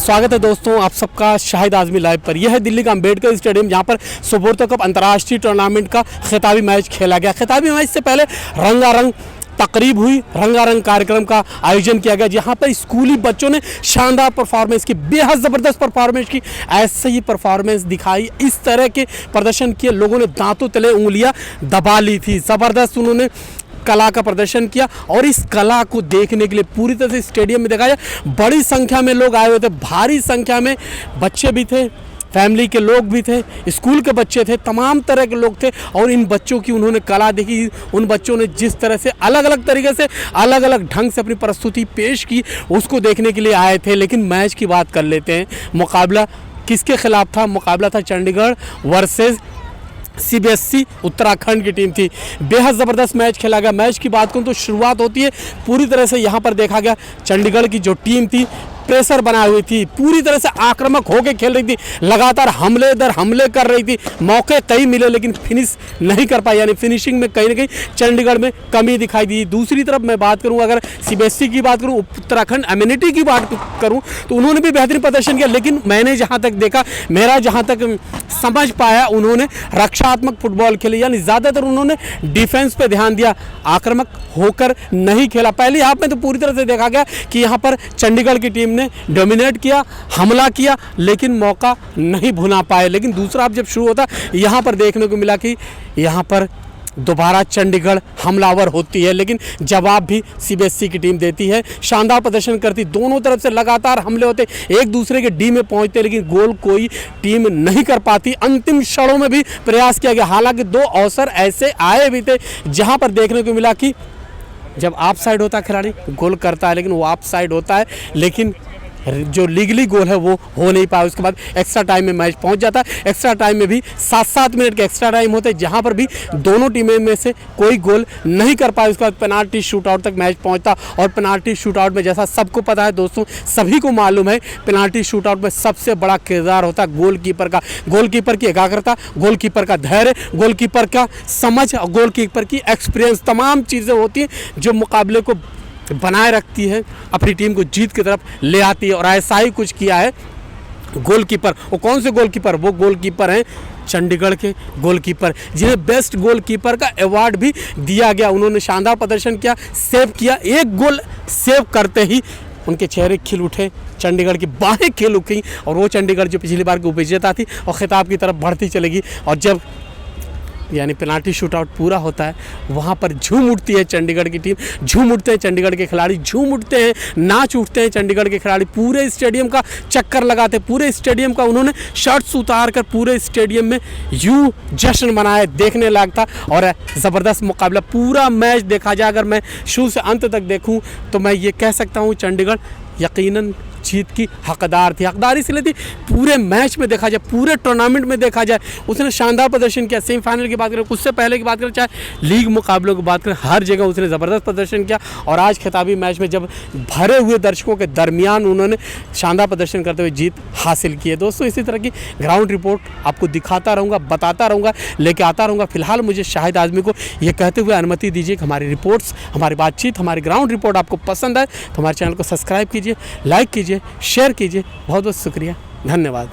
स्वागत है दोस्तों आप सबका शाहिद आज़मी लाइव पर। यह है दिल्ली का अंबेडकर स्टेडियम जहां पर सुब्रतो कप अंतर्राष्ट्रीय टूर्नामेंट का खिताबी मैच खेला गया। खिताबी मैच से पहले रंगारंग तकरीब हुई, रंगारंग कार्यक्रम का आयोजन किया गया जहां पर स्कूली बच्चों ने शानदार परफॉर्मेंस की, बेहद ज़बरदस्त परफॉर्मेंस की। ऐसे ही परफॉर्मेंस दिखाई, इस तरह के प्रदर्शन किए, लोगों ने दांतों तले उंगलियां दबा ली थी। ज़बरदस्त उन्होंने कला का प्रदर्शन किया और इस कला को देखने के लिए पूरी तरह से स्टेडियम में दिखाया। बड़ी संख्या में लोग आए हुए थे, भारी संख्या में बच्चे भी थे, फैमिली के लोग भी थे, स्कूल के बच्चे थे, तमाम तरह के लोग थे। और इन बच्चों की उन्होंने कला देखी। उन बच्चों ने जिस तरह से अलग अलग तरीके से, अलग अलग ढंग से अपनी प्रस्तुति पेश की, उसको देखने के लिए आए थे। लेकिन मैच की बात कर लेते हैं। मुकाबला किसके खिलाफ था? मुकाबला था चंडीगढ़ वर्सेस CBSE उत्तराखंड की टीम थी। बेहद ज़बरदस्त मैच खेला गया। मैच की बात करूँ तो शुरुआत होती है पूरी तरह से, यहाँ पर देखा गया चंडीगढ़ की जो टीम थी प्रेशर बनाई हुई थी, पूरी तरह से आक्रामक होकर खेल रही थी, लगातार हमले दर हमले कर रही थी। मौके कई मिले लेकिन फिनिश नहीं कर पाई, यानी फिनिशिंग में कहीं ना कहीं चंडीगढ़ में कमी दिखाई दी। दूसरी तरफ मैं बात करूं, अगर CBSE की बात करूं, उत्तराखंड एम्यूनिटी की बात करूं तो उन्होंने भी बेहतरीन प्रदर्शन किया। लेकिन मैंने जहां तक देखा, मेरा जहां तक समझ पाया, उन्होंने रक्षात्मक फुटबॉल खेली, यानी ज़्यादातर उन्होंने डिफेंस पे ध्यान दिया, आक्रामक होकर नहीं खेला। पहले हाफ में तो पूरी तरह से देखा गया कि यहाँ पर चंडीगढ़ की टीम ने डोमिनेट किया, हमला किया, लेकिन मौका नहीं भुना पाए। लेकिन दूसरा हाफ जब शुरू होता, यहाँ पर देखने को मिला कि यहाँ पर दोबारा चंडीगढ़ हमलावर होती है, लेकिन जवाब भी CBSE की टीम देती है। शानदार प्रदर्शन करती, दोनों तरफ से लगातार हमले होते, एक दूसरे के डी में पहुंचते, लेकिन गोल कोई टीम नहीं कर पाती। अंतिम क्षणों में भी प्रयास किया गया, हालांकि 2 अवसर ऐसे आए भी थे जहां पर देखने को मिला कि जब ऑफ साइड होता है खिलाड़ी गोल करता है, लेकिन वो ऑफ साइड होता है, लेकिन जो लीगली गोल है वो हो नहीं पाया। उसके बाद एक्स्ट्रा टाइम में मैच पहुंच जाता है। एक्स्ट्रा टाइम में भी 7-7 मिनट के एक्स्ट्रा टाइम होते हैं जहां पर भी दोनों टीमें में से कोई गोल नहीं कर पाए। उसके बाद पेनाल्टी शूटआउट तक मैच पहुंचता, और पेनाल्टी शूटआउट में जैसा सबको पता है दोस्तों, सभी को मालूम है, पेनाल्टी शूटआउट में सबसे बड़ा किरदार होता है गोलकीपर का। गोलकीपर की एकाग्रता, गोलकीपर का धैर्य, गोलकीपर का समझ, गोलकीपर की एक्सपीरियंस, तमाम चीज़ें होती हैं जो मुकाबले को बनाए रखती है, अपनी टीम को जीत की तरफ ले आती है। और ऐसा ही कुछ किया है गोलकीपर। वो कौन से गोलकीपर? वो गोलकीपर हैं चंडीगढ़ के गोलकीपर, जिन्हें बेस्ट गोलकीपर का अवार्ड भी दिया गया। उन्होंने शानदार प्रदर्शन किया, सेव किया, एक गोल सेव करते ही उनके चेहरे खिल उठे, चंडीगढ़ की बाहें खिल उठी, और वो चंडीगढ़ जो पिछली बार की उपविजेता थी और खिताब की तरफ बढ़ती चलेगी। और जब यानी पेनाल्टी शूटआउट पूरा होता है, वहाँ पर झूम उठती है चंडीगढ़ की टीम, झूम उठते हैं चंडीगढ़ के खिलाड़ी, झूम उठते हैं, नाच उठते हैं चंडीगढ़ के खिलाड़ी। पूरे स्टेडियम का चक्कर लगाते, पूरे स्टेडियम का उन्होंने शर्ट्स उतार कर पूरे स्टेडियम में यूँ जश्न मनाया, देखने लायक था। और ज़बरदस्त मुकाबला, पूरा मैच देखा जाए, अगर मैं शुरू से अंत तक देखूँ तो मैं ये कह सकता हूँ चंडीगढ़ यकीनन जीत की हकदार थी। हकदार इसलिए थी, पूरे मैच में देखा जाए, पूरे टूर्नामेंट में देखा जाए, उसने शानदार प्रदर्शन किया। सेमीफाइनल की बात करें, उससे पहले की बात करें, चाहे लीग मुकाबलों की बात करें, हर जगह उसने ज़बरदस्त प्रदर्शन किया। और आज खिताबी मैच में जब भरे हुए दर्शकों के दरमियान उन्होंने शानदार प्रदर्शन करते हुए जीत हासिल की है। दोस्तों, इसी तरह की ग्राउंड रिपोर्ट आपको दिखाता रहूँगा, बताता रहूँगा, लेके आता रहूँगा। फिलहाल मुझे शाहिद आज़मी को ये कहते हुए अनुमति दीजिए कि हमारी रिपोर्ट्स, हमारी बातचीत, हमारी ग्राउंड रिपोर्ट आपको पसंद आए तो हमारे चैनल को सब्सक्राइब कीजिए, लाइक कीजिए, शेयर कीजिए। बहुत बहुत शुक्रिया, धन्यवाद।